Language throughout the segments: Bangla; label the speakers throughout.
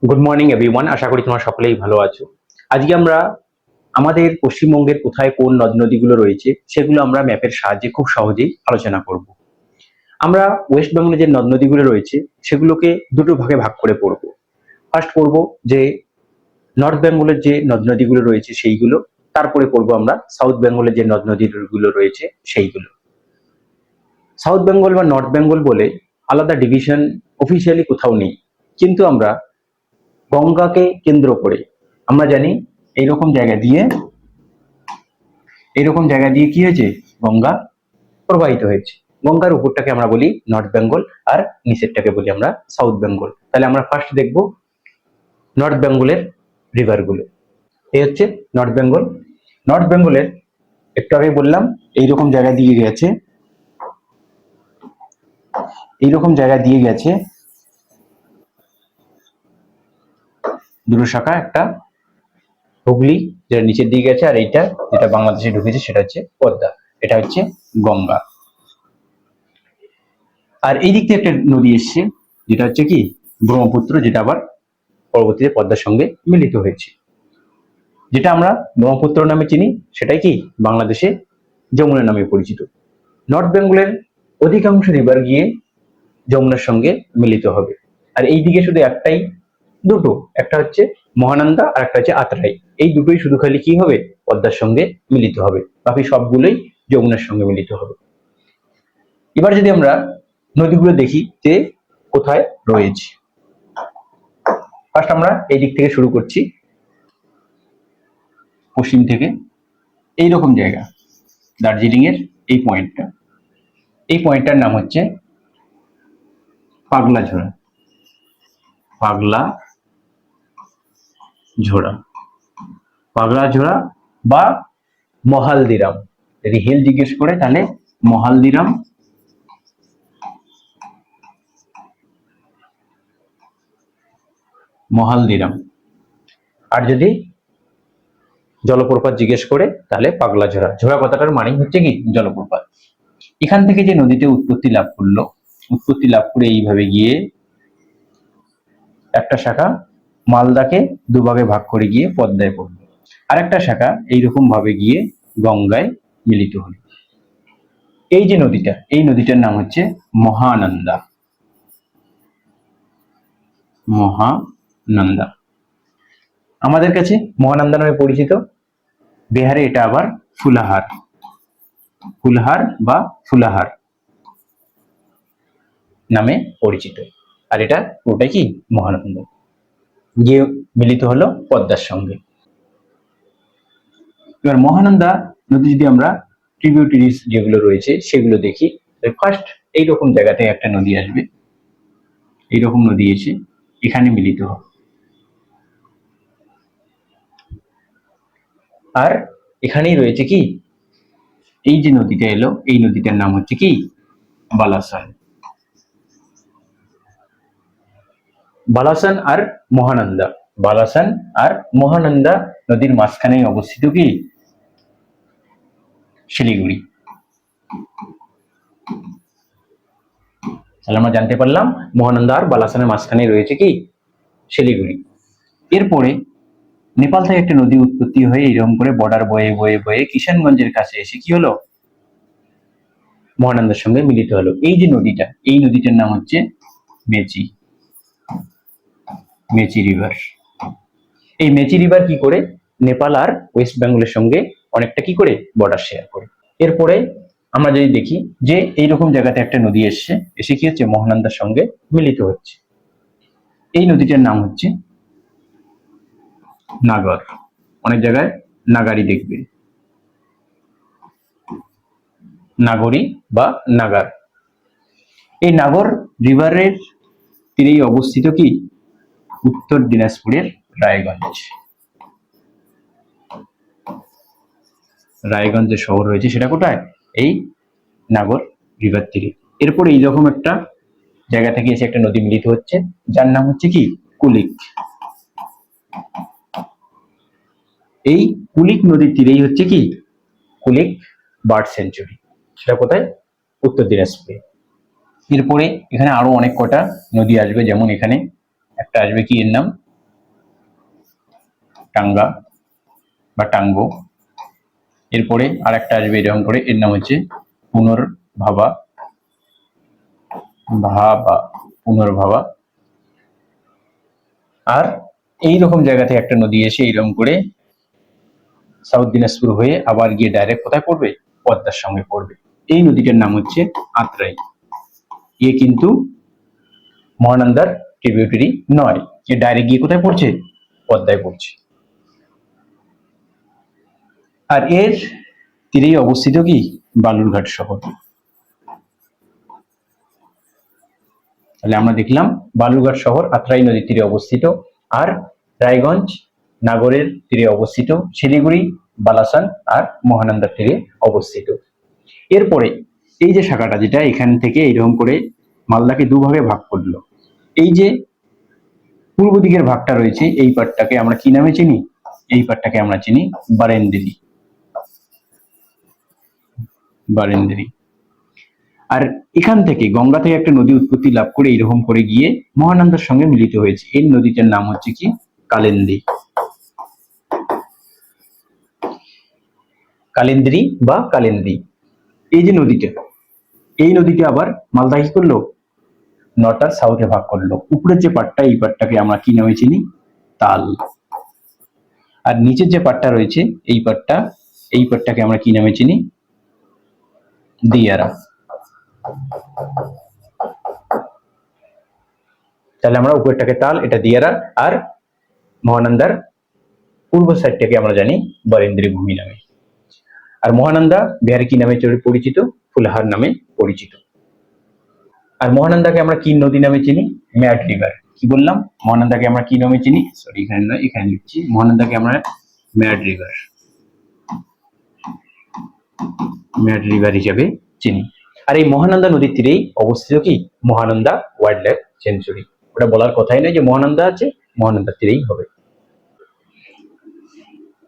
Speaker 1: গুড মর্নিং এভরিওয়ান, আশা করি তোমরা সকলেই ভালো আছো। আজকে আমরা আমাদের পশ্চিমবঙ্গের কোথায় কোন নদ নদীগুলো রয়েছে সেগুলো আমরা ম্যাপের সাহায্যে খুব সহজেই আলোচনা করব। আমরা ওয়েস্ট বেঙ্গলে যে নদ নদীগুলো রয়েছে সেগুলোকে দুটো ভাগে ভাগ করে পড়ব। ফার্স্ট পড়ব যে নর্থ বেঙ্গলের যে নদ নদীগুলো রয়েছে সেইগুলো, তারপরে পড়বো আমরা সাউথ বেঙ্গলের যে নদ নদীগুলো রয়েছে সেইগুলো। সাউথ বেঙ্গল বা নর্থ বেঙ্গল বলে আলাদা ডিভিশন অফিসিয়ালি কোথাও নেই, কিন্তু আমরা গঙ্গাকে কেন্দ্র করে আমরা জানি এইরকম জায়গা দিয়ে কি হয়েছে, গঙ্গা প্রবাহিত হয়েছে। গঙ্গার উপরটাকে আমরা বলি নর্থ বেঙ্গল আর নিচেরটাকে বলি আমরা সাউথ বেঙ্গল। তাহলে আমরা ফার্স্ট দেখব নর্থ বেঙ্গলের রিভার গুলো। এই হচ্ছে নর্থ বেঙ্গল। নর্থ বেঙ্গলের একটু আগে বললাম এইরকম জায়গা দিয়ে গেছে, দুটো শাখা, একটা হুগলি যেটা নিচের দিকে গেছে, আর এইটা যেটা বাংলাদেশে ঢুকেছে সেটা হচ্ছে পদ্মা, এটা হচ্ছে গঙ্গা। আর এই দিক থেকে একটা নদী এসছে যেটা হচ্ছে কি ব্রহ্মপুত্র, যেটা আবার পরবর্তীতে পদ্মার সঙ্গে মিলিত হয়েছে। যেটা আমরা ব্রহ্মপুত্র নামে চিনি সেটাই কি বাংলাদেশে যমুনা নামে পরিচিত। নর্থ বেঙ্গলের অধিকাংশ রিভার গিয়ে যমুনার সঙ্গে মিলিত হবে। আর এই দিকে শুধু দুটো, একটা হচ্ছে মহানন্দা আর একটা হচ্ছে আত্রাই। এই দুটোই শুধু খালি কি হবে, পদ্মার সঙ্গে মিলিত হবে, বাকি সবগুলোই যমুনার সঙ্গে মিলিত হবে। এবার যদি আমরা নদীগুলো দেখি যে কোথায় রয়েছে, ফার্স্ট আমরা এই দিক থেকে শুরু করছি, পশ্চিম থেকে। এইরকম জায়গা দার্জিলিং এর এই পয়েন্টটার নাম হচ্ছে পাগলা ঝোড়া। পাগলা ঝোড়া বা মহালদিরাম। যদি হিল জিজ্ঞেস করে তাহলে মহালদিরাম, আর যদি জলপ্রপাত জিজ্ঞেস করে তাহলে পাগলা ঝোড়া। ঝোড়া কথাটার মানে হচ্ছে কি জলপ্রপাত। এখান থেকে যে নদীতে উৎপত্তি লাভ করে এইভাবে গিয়ে একটা শাখা মালদাকে দুভাগে ভাগ করে গিয়ে পদ্মায় পড়লো, আর একটা শাখা এইরকম ভাবে গিয়ে গঙ্গায় মিলিত হলো। এই যে নদীটা, এই নদীটার নাম হচ্ছে মহানন্দা। আমাদের কাছে মহানন্দা নামে পরিচিত, বিহারে এটা আবার ফুলাহার নামে পরিচিত। আর এটা ওটাই কি মহানন্দা গিয়ে মিলিত হলো পদ্মার সঙ্গে। এবার মহানন্দা নদী যদি আমরা ট্রিবিউটারিজ যেগুলো রয়েছে সেগুলো দেখি, ফার্স্ট এইরকম জায়গাতে একটা নদী আসবে, এইরকম নদী এসে এখানে মিলিত হবে। আর এখানেই রয়েছে কি এই যে নদীটা এলো, এই নদীটার নাম হচ্ছে কি বালাসান আর মহানন্দা নদীর মাঝখানে অবস্থিত কি শিলিগুড়ি। তাহলে আমরা জানতে পারলাম মহানন্দা আর বালাসানের মাঝখানে রয়েছে কি শিলিগুড়ি। এরপরে নেপাল থেকে একটা নদী উৎপত্তি হয়ে এরকম করে বর্ডার বয়ে কিষানগঞ্জের কাছে এসে কি হলো, মহানন্দার সঙ্গে মিলিত হলো। এই যে নদীটা, এই নদীটার নাম হচ্ছে মেচি রিভার। এই মেচি রিভার কি করে নেপাল আর ওয়েস্ট বেঙ্গলের সঙ্গে অনেকটা কি করে বর্ডার শেয়ার করে। এরপরে আমরা যদি দেখি যে এইরকম জায়গাতে একটা নদী এসে কি হচ্ছে মহানন্দার সঙ্গে মিলিত হচ্ছে। এই নদীটার নাম হচ্ছে নাগর। অনেক জায়গায় নাগারি দেখবে, নাগরী বা নাগার। এই নাগর রিভারের তীরেই অবস্থিত কি উত্তর দিনাজপুরের রায়গঞ্জ যে শহর রয়েছে সেটা কোথায়, এই নাগর রিভার তীরে। এরপরে এইরকম একটা জায়গা থেকে এসে একটা নদী মিলিত হচ্ছে যার নাম হচ্ছে কি কুলিক। এই কুলিক নদীর তীরেই হচ্ছে কি কুলিক বার্ড সেঞ্চুরি, সেটা কোথায় উত্তর দিনাজপুরে। এরপরে এখানে আরো অনেক কটা নদী আসবে, যেমন এখানে একটা আসবে কি এর নাম টাঙ্গা বা টাঙ্গো। এরপরে আর একটা আসবে এরকম করে, এর নাম হচ্ছে পুনর্ভাবা, ভাবা, পুনর্ভাবা। আর এইরকম জায়গা থেকে একটা নদী এসে এইরকম করে সাউথ দিনাজপুর হয়ে আবার গিয়ে ডাইরেক্ট কোথায় পড়বে? পদ্মার সঙ্গে পড়বে। এই নদীটার নাম হচ্ছে আত্রাই। এ কিন্তু মহানন্দার ট্রিবিউটারি নয়, এ ডাইরেক্ট গিয়ে কোথায় পড়ছে? পদ্মায় পড়ছে। আর এর তীরেই অবস্থিত কি? বালুরঘাট শহর। তাহলে আমরা দেখলাম বালুরঘাট শহর আত্রাই নদীর তীরে অবস্থিত, আর রায়গঞ্জ নাগরের তীরে অবস্থিত, শিলিগুড়ি, বালাসান আর মহানন্দার তীরে অবস্থিত। এরপরে এই যে শাখাটা, যেটা এখান থেকে এরকম করে মালদাকে দুভাগে ভাগ করলো, এই যে পূর্ব দিকের ভাগটা রয়েছে, এই পাটটাকে আমরা কি নামে চিনি? এই পাটটাকে আমরা চিনি বারেন্দ্রী, বারেন্দ্রী। আর এখান থেকে গঙ্গা থেকে একটা নদী উৎপত্তি লাভ করে এইরকম করে গিয়ে মহানন্দার সঙ্গে মিলিত হয়েছে। এই নদীটার নাম হচ্ছে কি? কালিন্দী, কালিন্দ্রী বা কালিন্দী। এই যে নদীটা, এই নদীটা আবার মালদা কি করলো? নর্থ আর সাউথে ভাগ করলো। উপরের যে পাটটা, এই পাটটাকে আমরা কি নামে চিনি? তাল। আর নিচের যে পাটটা রয়েছে, এই পাটটা, এই পাটটাকে আমরা কি নামে চিনি? দিয়ারা। তাহলে আমরা উপরেরটাকে তাল, এটা দিয়ারা, আর মহানন্দার পূর্ব সাইডটাকে আমরা জানি বরেন্দ্রী ভূমি নামে। আর মহানন্দা বিহারে কি নামে পরিচিত? ফুলহার নামে পরিচিত। আর মহানন্দাকে আমরা কি নদী নামে চিনি? Mad river. কি বললাম? মহানন্দাকে আমরা কি নামে চিনি? সরি, এখানে নয়, এখানে লিখছি। মহানন্দাকে আমরা ম্যাড রিভার, ম্যাড রিভার হিসেবে চিনি। আর এই মহানন্দা নদীর তীরেই অবস্থিত কি? Mahananda wild life century. ওটা বলার কথাই নয় যে মহানন্দা আছে, মহানন্দার তীরেই হবে।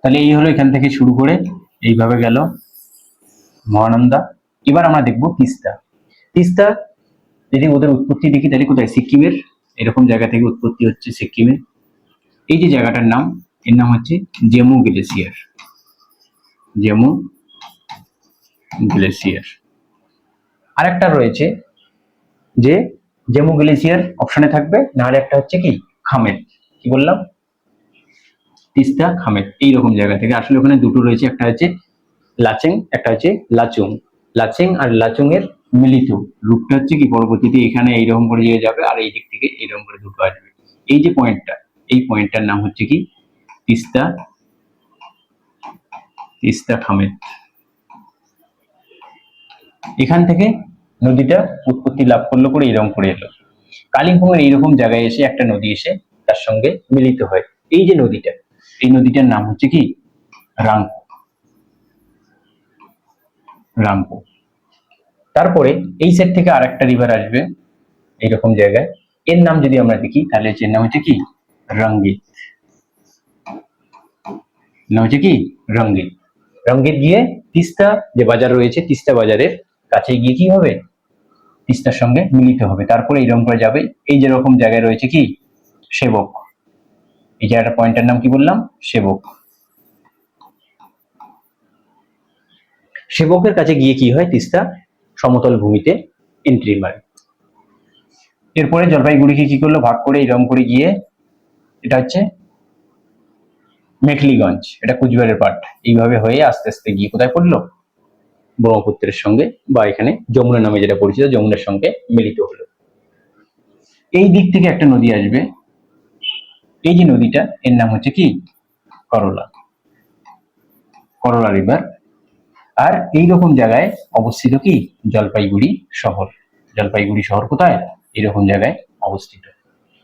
Speaker 1: তাহলে এই হলো এখান থেকে শুরু করে এইভাবে গেল মহানন্দা। এবার আমরা দেখবো তিস্তা। তিস্তা যদি ওদের উৎপত্তি দেখি, তাহলে কোথায়? সিকিমের এরকম জায়গা থেকে উৎপত্তি হচ্ছে, সিকিমে। এই যে জায়গাটার নাম, এর নাম হচ্ছে জেমু গ্লেসিয়ার, জেমু গ্লেসিয়ার। আরেকটা রয়েছে যে জেমু গ্লেসিয়ার অপশনে থাকবে, নাহলে একটা হচ্ছে কি? খামের। কি বললাম? তিস্তা, খামের, এইরকম জায়গা থেকে। আসলে ওখানে দুটো রয়েছে, একটা হচ্ছে লাচেং, একটা হচ্ছে লাচুং। লাচেং আর লাচুং এর মিলিত রূপটা হচ্ছে কি? পরবর্তীতে এখানে এইরকম করে দিয়ে যাবে, আর এই দিক থেকে এইরকম করে দুটো আসবে। এই যে পয়েন্টটা, এই পয়েন্টটার নাম হচ্ছে কি? তিস্তা, তিস্তা খামের। এখান থেকে নদীটা উৎপত্তি লাভ করলো করে এরকম করে এলো। কালিম্পং এর এইরকম জায়গায় এসে একটা নদী এসে তার সঙ্গে মিলিত হয়। এই যে নদীটা, এই নদীটার নাম হচ্ছে কি? রাংপো, রাংপো। তারপরে এই সাইড থেকে আর একটা রিভার আসবে এইরকম জায়গায়, এর নাম যদি আমরা দেখি, তাহলে এর নাম হচ্ছে কি? রঙ্গিত। নাম হচ্ছে কি? রঙ্গিত। রঙ্গিত গিয়ে তিস্তা যে বাজার রয়েছে, তিস্তা বাজারের কাছে গিয়ে কি হবে? তিস্তার সঙ্গে মিলিত হবে। তারপরে এইরকম করে যাবে। এই যেরকম জায়গায় রয়েছে কি? সেবক। এই জায়গাটা পয়েন্টের নাম কি বললাম? সেবক। সেবকের কাছে গিয়ে কি হয়? তিস্তা সমতল ভূমিতে এন্ট্রি মারে। এরপরে জলপাইগুড়িকে কি করলো? ভাগ করে এরকম করে গিয়ে, এটা হচ্ছে মেখলিগঞ্জ, এটা কুচবিহারের পাট। এইভাবে হয়ে আস্তে আস্তে গিয়ে কোথায় পড়লো? ব্রহ্মপুত্রের সঙ্গে, বা এখানে যমুনা নামে যেটা পরিচিত, যমুনার সঙ্গে মিলিত হলো। এই দিক থেকে একটা নদী আসবে, এই যে নদীটা, এর নাম হচ্ছে কি? করলা, করলা রিভার। আর এইরকম জায়গায় অবস্থিত কি? জলপাইগুড়ি শহর। জলপাইগুড়ি শহর কোথায়? এরকম জায়গায় অবস্থিত।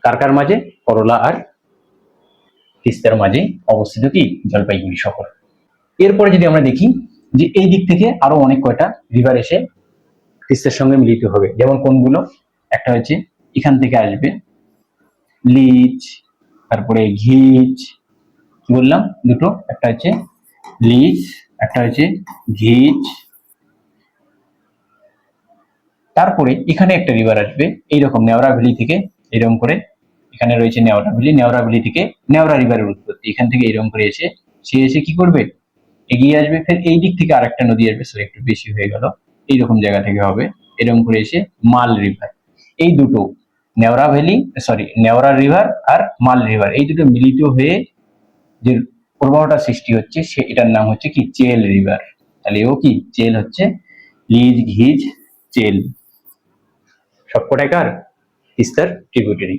Speaker 1: কার কার মাঝে? করলা আর তিস্তার মাঝে অবস্থিত কি? জলপাইগুড়ি শহর। এরপরে যদি আমরা দেখি যে এই দিক থেকে আরো অনেক কয়টা রিভার এসে তিস্তার সঙ্গে মিলিত হবে। যেমন কোনগুলো? একটা হচ্ছে এখান থেকে আসবে লিচ, তারপরে ঘিচ। কি বললাম? দুটো, একটা হচ্ছে লিচ, একটা হচ্ছে ঘিচ। তারপরে এখানে একটা রিভার আসবে এইরকম নেওড়া ভ্যালি থেকে এরকম করে এখানে রয়েছে নেওড়া ভ্যালি, নেওড়া ভ্যালি থেকে নেওড়া রিভারের উৎপত্তি, এখান থেকে এরকম করে এসে সে এসে কি করবে, এগিয়ে আসবে, ফের এই দিক থেকে আরেকটা নদী আসবে, সো একটু বেশি হয়ে গেল, এইরকম জায়গা থেকে হবে, এরকম করে এসে মাল রিভার, এই দুটো Neora valley, sorry Neora river আর মাল রিভার, এই দুটো মিলিত হয়ে যে প্রবাহটা সৃষ্টি হচ্ছে সে এটার নাম হচ্ছে কি চেল রিভার। তাহলে ও কি চেল হচ্ছে, লিজ ঘিজ চেল, সবকটাই কার, তিস্তার ট্রিবিউটারি।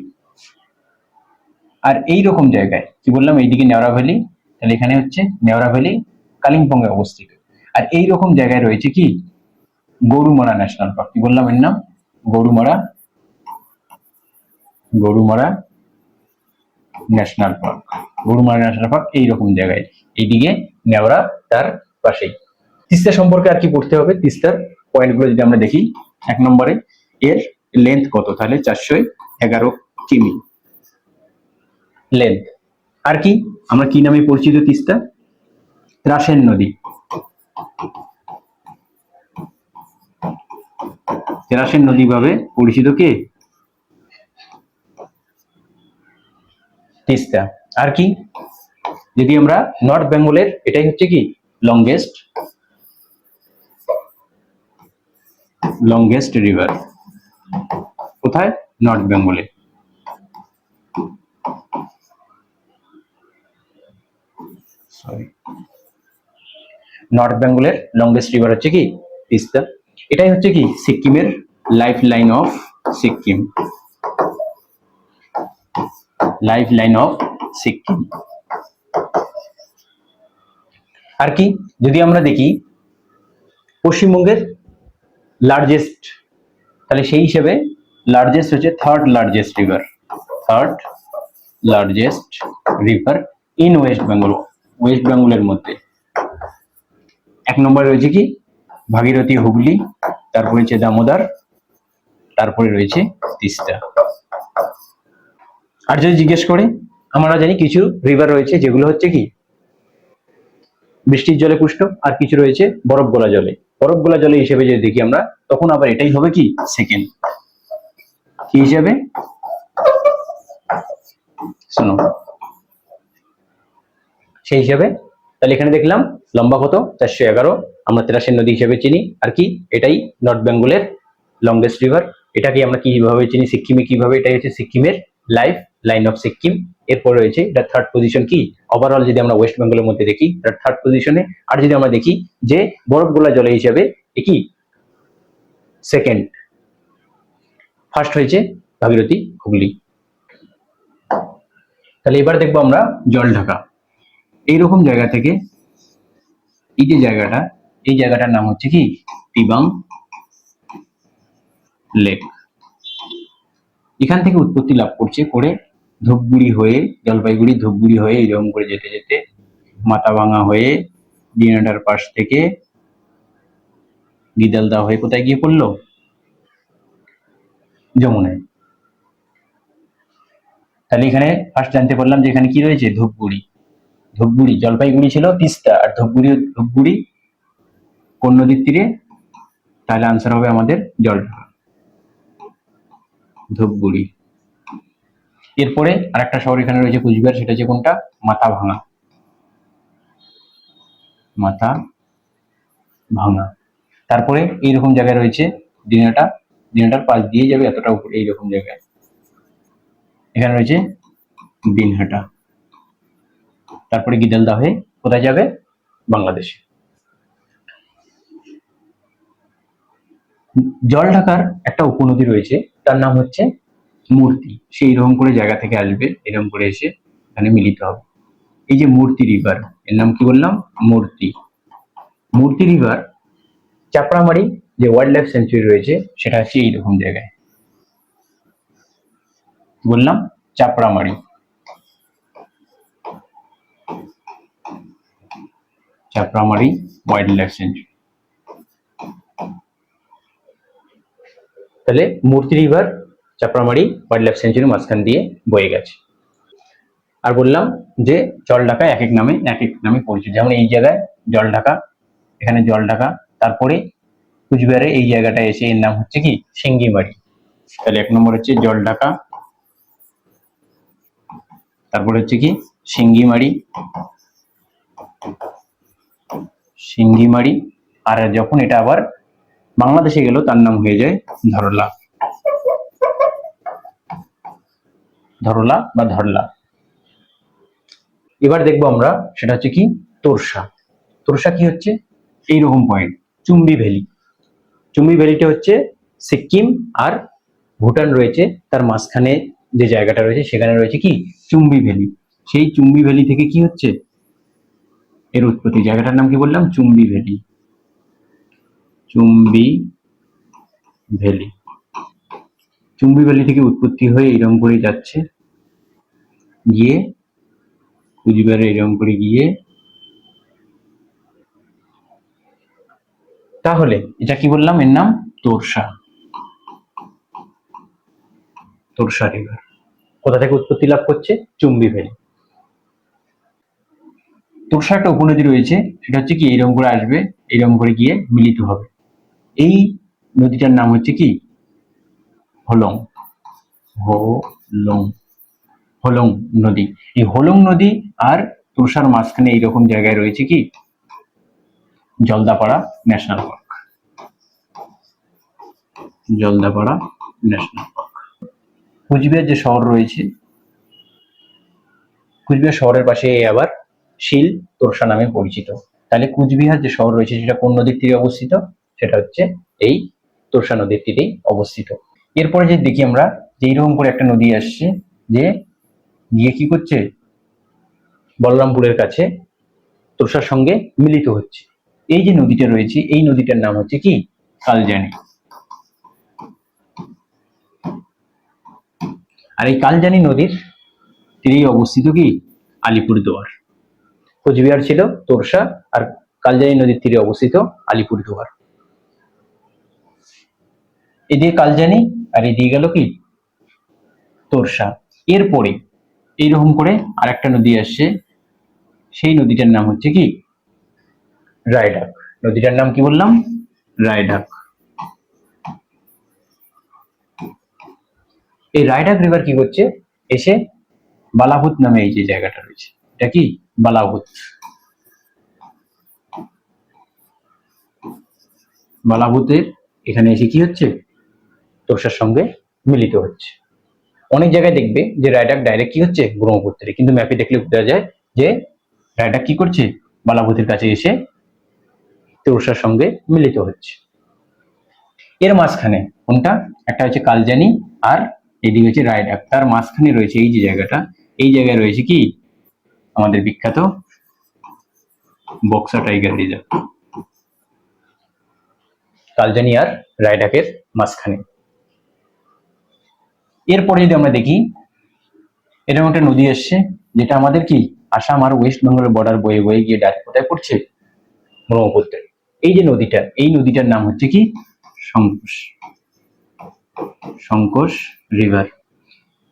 Speaker 1: আর এই রকম জায়গায় কি বললাম, এইদিকে নেওড়া ভ্যালি, তাহলে এখানে হচ্ছে নেওড়া ভ্যালি কালিম্পংয়ে অবস্থিত। আর এই রকম জায়গায় রয়েছে কি গরুমারা ন্যাশনাল পার্ক, কি বললাম এর নাম, Gorumara, Gorumara national park, Gorumara national park এইরকম জায়গায়, এইদিকে নেওড়া তার পাশেই। তিস্তা সম্পর্কে আর কি পড়তে হবে, তিস্তার পয়েন্টগুলো যদি আমরা দেখি, 1 নম্বরে এর লেন্থ কত, তাহলে 411 কিমি লেন্থ। আর কি আমরা কি নামে পরিচিত তিস্তা, ত্রাসের নদী, ত্রাসের নদী ভাবে পরিচিত কে, তিস্তা। আর কি যদি আমরা নর্থ বেঙ্গলের, এটাই হচ্ছে কি লংগেস্ট, লংগেস্ট রিভার, কোথায়, নর্থ বেঙ্গলে। সরি, নর্থ বেঙ্গলের লংগেস্ট রিভার হচ্ছে কি তিস্তা। এটাই হচ্ছে কি সিকিমের life line of Sikkim, life line of Sikkim. আর কি যদি আমরা দেখি পশ্চিমবঙ্গের লার্জেস্ট, তাহলে সেই হিসেবে লার্জেস্ট হচ্ছে third largest river, third largest river in West Bengal, West বেঙ্গলের মধ্যে। 1 নম্বরে রয়েছে কি ভাগীরথী, হুগলি, তারপরে হচ্ছে দামোদর, তারপরে রয়েছে তিস্তা। আর যদি জিজ্ঞেস করে, আমরা জানি কিছু রিভার রয়েছে যেগুলো হচ্ছে কি বৃষ্টির জলে পুষ্ট, আর কিছু রয়েছে বরফ গলা জলে, বরফ গলা জলে হিসেবে যদি দেখি আমরা, তখন আবার এটাই হবে কি সেকেন্ড, কি হিসেবে, শোনো সেই হিসাবে। তাহলে এখানে দেখলাম লম্বা কত 411, আমরা ত্রাসের নদী হিসেবে চিনি। আর কি এটাই নর্থ বেঙ্গলের লংগেস্ট রিভার, এটাকে আমরা কিভাবে চিনি, সিকিমে কিভাবে, এটাই হচ্ছে সিকিমের লাইফ লাইন অফ সিকিম। এরপর রয়েছে এটা থার্ড পজিশন, কি ওভারঅল যদি আমরা ওয়েস্ট বেঙ্গলের মধ্যে দেখি এটা থার্ড পজিশনে। আর যদি আমরা দেখি যে বরফ গোলা জলে হিসেবে কি সেকেন্ড, ফার্স্ট হয়েছে ভাগীরথী, হুগলি। তাহলে এবার দেখবো আমরা জল ঢাকা, এইরকম জায়গা থেকে এই যে জায়গাটা, এই জায়গাটার নাম হচ্ছে কি টিবাং লেক। এখান থেকে উৎপত্তি লাভ করছে করে ধূপগুড়ি হয়ে, জলপাইগুড়ি ধূপগুড়ি হয়ে এরকম করে যেতে যেতে মাথাভাঙা হয়ে দিনাটার পাশ থেকে গিদালদা হয়ে কোথায় গিয়ে পড়লো, যমুনায়। তাহলে এখানে ফার্স্ট জানতে পারলাম যে এখানে কি রয়েছে, ধূপগুড়ি, ধূপগুড়ি, জলপাইগুড়ি ছিল তিস্তা, আর ধূপগুড়ি, ধূপগুড়ি কোন নদীর তীরে, তাহলে আনসার হবে আমাদের জলঢাকা, ধূপগুড়ি। এরপরে আরেকটা শহর এখানে রয়েছে কুচবিহার, সেটা হচ্ছে কোনটা, মাথাভাঙা, মাথা ভাঙা। তারপরে এইরকম জায়গায় রয়েছে দিনাটা, দিনাটার পাশ দিয়ে যাবে এতটা উপরে, এইরকম জায়গায় এখানে রয়েছে দিনহাটা। তারপরে গিদালদা হয়ে কোথায় যাবে, বাংলাদেশে। জল ঢাকার একটা উপনদী রয়েছে, তার নাম হচ্ছে মূর্তি, সেই রকম করে জায়গা থেকে আসবে, এরকম করে এসে এখানে মিলিত হবে। এই যে মূর্তি রিভার, এর নাম কি বললাম, মূর্তি। মূর্তি রিভার চাপড়ামারি যে ওয়াইল্ড লাইফ সেঞ্চুরি রয়েছে সেটা হচ্ছে এইরকম জায়গায়, বললাম Chapramari, Chapramari wild life century. তাহলে মূর্তি river Chapramari wild life century মাঝখান দিয়ে বয়ে গেছে। আর বললাম যে জল ঢাকা এক এক নামে পরিচিত, যেমন এই জায়গায় জল ঢাকা, এখানে জল ঢাকা। তারপরে কুচবিহারে এই জায়গাটা এসে এর নাম হচ্ছে কি সিঙ্গিমারি। তাহলে 1 নম্বর হচ্ছে জল ঢাকা, তারপরে হচ্ছে কি সিঙ্গিমারি, সিঙ্গিমারি। আর যখন এটা আবার বাংলাদেশে গেল তার নাম হয়ে যায় ধরলা, ধরলা বা ধরলা। এবার দেখবো আমরা সেটা হচ্ছে কি তোরসা। তোরসা কি হচ্ছে, এইরকম পয়েন্ট, চুম্বি ভ্যালি। চুম্বি ভ্যালিটা হচ্ছে সিকিম আর ভুটান রয়েছে, তার মাঝখানে যে জায়গাটা রয়েছে সেখানে রয়েছে কি চুম্বি ভ্যালি। সেই চুম্বি ভ্যালি থেকে কি হচ্ছে এর উৎপত্তি, জায়গাটার নাম কি বললাম, Chumbi valley, Chumbi valley. Chumbi valley থেকে উৎপত্তি হয়ে এরকম করে যাচ্ছে, গিয়ে কুচবিহারে এরকম করে গিয়ে, তাহলে এটা কি বললাম, এর নাম তোরসা, তোরসা রিভার। কোথা থেকে উৎপত্তি লাভ করছে, চুম্বি ভ্যালি। তোরসা একটা উপনদী রয়েছে, সেটা হচ্ছে কি এইরকম করে আসবে, এইরকম করে গিয়ে মিলিত হবে। এই নদীটার নাম হচ্ছে কি হলং, হোলং, হোলং নদী। এই হোলং নদী আর তোরসার মাঝখানে এইরকম জায়গায় রয়েছে কি Jaldapara national park, Jaldapara national park. Cooch Behar যে শহর রয়েছে, কুচবিহার শহরের পাশে আবার শিল তোরসা নামে পরিচিত। তাহলে কুচবিহার যে শহর রয়েছে সেটা কোন নদীর তীরে অবস্থিত, সেটা হচ্ছে এই তোরসা নদীর তীরেই অবস্থিত। এরপরে যে দেখি আমরা যে এইরকম করে একটা নদী আসছে, যে গিয়ে কি করছে বলরামপুরের কাছে তোরসার সঙ্গে মিলিত হচ্ছে। এই যে নদীটা রয়েছে এই নদীটার নাম হচ্ছে কি কালজানি। আর এই কালজানি নদীর তীরেই অবস্থিত কি আলিপুরদুয়ার। কোচবিহার ছিল তোরসা, আর কালজানি নদীর তীরে অবস্থিত আলিপুরদুয়ার। এদিকে কালজানি আর এদিকে গেল কি তোরসা। এরপরে এইরকম করে আরেকটা নদী আসছে, সেই নদীটার নাম হচ্ছে কি রায়ডাক। নদীটার নাম কি বললাম, রায়ডাক। এই রায়ডাক রিভার কি করছে, এসে বালাভূত নামে এই যে জায়গাটা রয়েছে, এটা কি বালাভূত, বালাভূতের এখানে এসে কি হচ্ছে তোরসার সঙ্গে মিলিত হচ্ছে। অনেক জায়গায় দেখবে যে রায়ডাক ডাইরেক্ট কি হচ্ছে ব্রহ্মপুত্রে, কিন্তু ম্যাপে দেখলে বোঝা যায় যে রায়ডাক কি করছে বালাভূতের কাছে এসে তোরসার সঙ্গে মিলিত হচ্ছে। এর মাঝখানে কোনটা, একটা হচ্ছে কালজানি আর এদিকে হচ্ছে রায়ডাক, তার মাঝখানে রয়েছে এই যে জায়গাটা, এই জায়গায় রয়েছে কি আমাদের বিখ্যাত বক্সা টাইগার রিজার্ভ, কালজানি আর রায়ডাকের মাঝখানে। এরপরে যদি আমরা দেখি এরকম একটা নদী আসছে, যেটা আমাদের কি আসাম আর ওয়েস্ট বেঙ্গলের বর্ডার বয়ে বয়ে গিয়ে ডাইরেক্ট কোথায় পড়ছে ব্রহ্মপুত্রে। এই যে নদীটা, এই নদীটার নাম হচ্ছে কি সংকোষ, সংকোষ রিভার।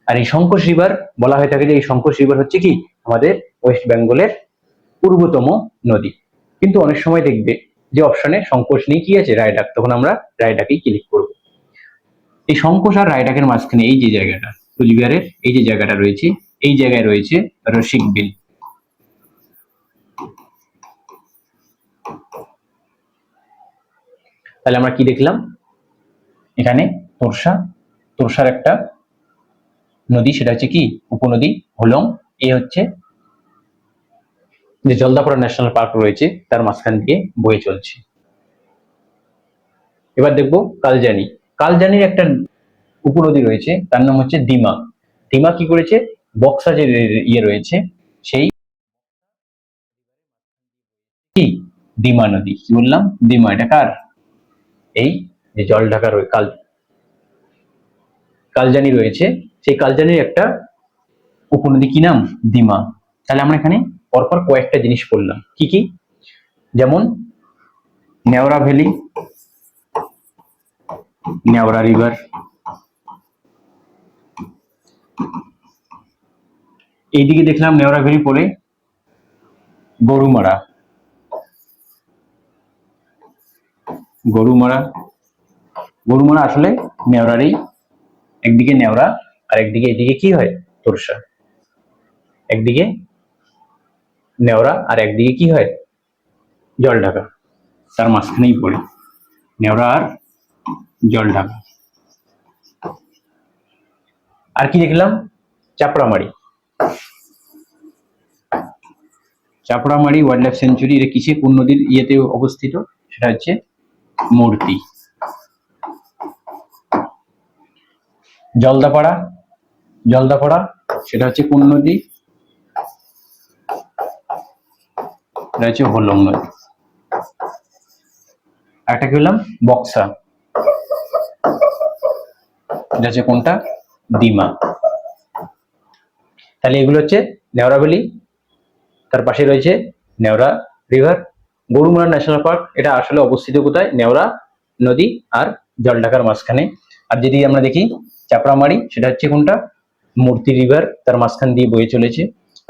Speaker 1: আর এই সংকোষ রিভার বলা হয়ে থাকে যে এই সংকোষ রিভার হচ্ছে কি আমাদের ওয়েস্ট বেঙ্গলের পূর্বতম নদী। কিন্তু অনেক সময় দেখবে যে অপশনে সংকোষ নেই, কি আছে রায়ডাক, তখন আমরা রায়ডাকেই ক্লিক করব। এই সংকোষ আর রায়ডাকের মাঝখানে এই যে জায়গাটা কুচবিহারের এই যে জায়গাটা রয়েছে, এই জায়গায় রয়েছে রসিক বিল। তাহলে আমরা কি দেখলাম, এখানে তোরসা, তোরসার একটা নদী সেটা হচ্ছে কি উপনদী হোলং, এ হচ্ছে যে জলদাপাড়া ন্যাশনাল পার্ক রয়েছে তার মাঝখান দিয়ে বয়ে চলছে। এবার দেখবো কালজানি। কালজানির একটা উপনদী রয়েছে তার নাম হচ্ছে ডিমা। ডিমা কি করেছে, বক্সা যে ইয়ে রয়েছে সেই কি ডিমা নদী, কি বললাম ডিমা, এটা কার এই যে জল ঢাকা কালজানি রয়েছে, সেই কালজানির একটা উপনদী কি নাম ডিমা। তাহলে আমরা এখানে পরপর কয়েকটা জিনিস পড়লাম, কি কি, যেমন নেওড়া ভ্যালি, নেওড়া রিভার, এইদিকে দেখলাম নেওড়া ভ্যালি পরে গরুমারা, গরুমারা, গরুমারা আসলে নেওড়ারই, একদিকে নেওড়া আর একদিকে এদিকে কি হয় তোরসা। একদিকে নেওরা আর একদিকে কি হয়, জলঢাকা, তার মাঝখানেই পড়ে নেওরা আর জলঢাকা। আর কি দেখলাম, Chapramari. Chapramari wild life century, এটা কিসে, কোন নদীর ইয়েতে অবস্থিত, সেটা হচ্ছে মূর্তি। জলদাপাড়া, জলদাপাড়া সেটা হচ্ছে কোন নদী, এটা হচ্ছে হোলং নদী। একটা কি বললাম, বক্সা, এটা হচ্ছে কোনটা, ডিমা। তাহলে এগুলো হচ্ছে নেওড়া ভ্যালি, তার পাশে রয়েছে Neora river. Gorumara national park এটা আসলে অবস্থিত কোথায়, নেওড়া নদী আর জলঢাকার মাঝখানে। আর যদি আমরা দেখি চাপড়ামারি, সেটা হচ্ছে কোনটা, মূর্তি রিভার, তার মাঝখান দিয়ে বয়ে চলেছে।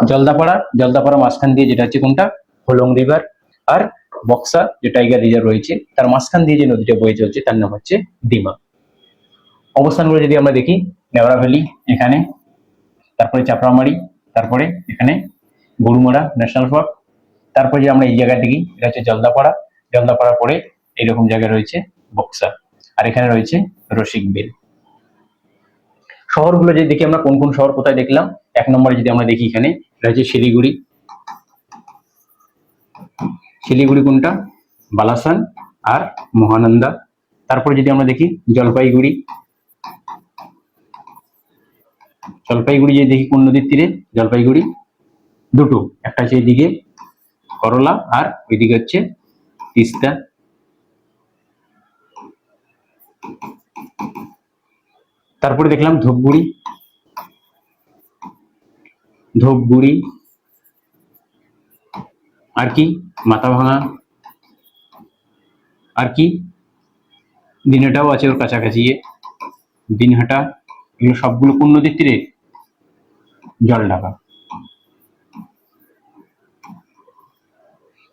Speaker 1: জলদাপাড়া, জলদাপাড়া মাঝখান দিয়ে, যেটা হচ্ছে কোনটা, হোলং রিভার। আর বক্সা যে টাইগার রিজার্ভ রয়েছে, তার মাঝখান দিয়ে যে নদীটা বয়ে চলছে তার নাম হচ্ছে ডিমা। অবস্থানগুলো যদি আমরা দেখি, নেওড়া ভ্যালি এখানে, তারপরে চাপড়ামারি, তারপরে এখানে গরুমারা ন্যাশনাল পার্ক, তারপরে যে আমরা এই জায়গায় দেখি এটা হচ্ছে জলদাপাড়া, জলদাপাড়া পরে এইরকম জায়গায় রয়েছে বক্সা, আর এখানে রয়েছে রসিকবিল। শহরগুলো যদি দেখি আমরা, কোন কোন শহর কোথায় দেখলাম, এক নম্বরে যদি আমরা দেখি এখানে এটা হচ্ছে শিলিগুড়ি। শিলিগুড়ি কোনটা, বালাসান আর মহানন্দা। তারপরে যদি আমরা দেখি জলপাইগুড়ি, জলপাইগুড়ি যদি দেখি কোন নদীর তীরে, জলপাইগুড়ি দুটো, একটা হচ্ছে এদিকে করলা আর ওইদিকে হচ্ছে তিস্তা। তারপরে দেখলাম ধূপগুড়ি, ধূপগুড়ি আর কি মাথাভাঙা, আর কি দিনহাটাও আছে ওর কাছাকাছি, দিনহাটা। এগুলো সবগুলো কোন নদীর তীরে, জলঢাকা।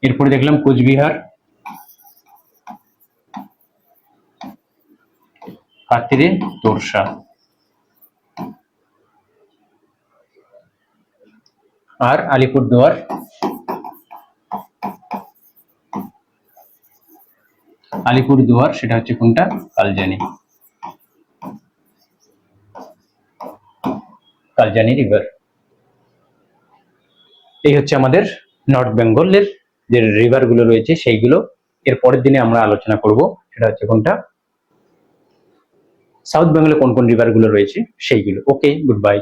Speaker 1: এরপরে দেখলাম কোচবিহার, কার তীরে, তোরসা। আর আলিপুরদুয়ার, আলিপুরদুয়ার সেটা হচ্ছে কোনটা, কালজানি, কালজানি রিভার। এই হচ্ছে আমাদের নর্থ বেঙ্গলের যে রিভার গুলো রয়েছে সেইগুলো। এর পরের দিনে আমরা আলোচনা করব সেটা হচ্ছে কোনটা, সাউথ বেঙ্গলে কোন কোন রিভার গুলো রয়েছে সেইগুলো। ওকে, গুড বাই।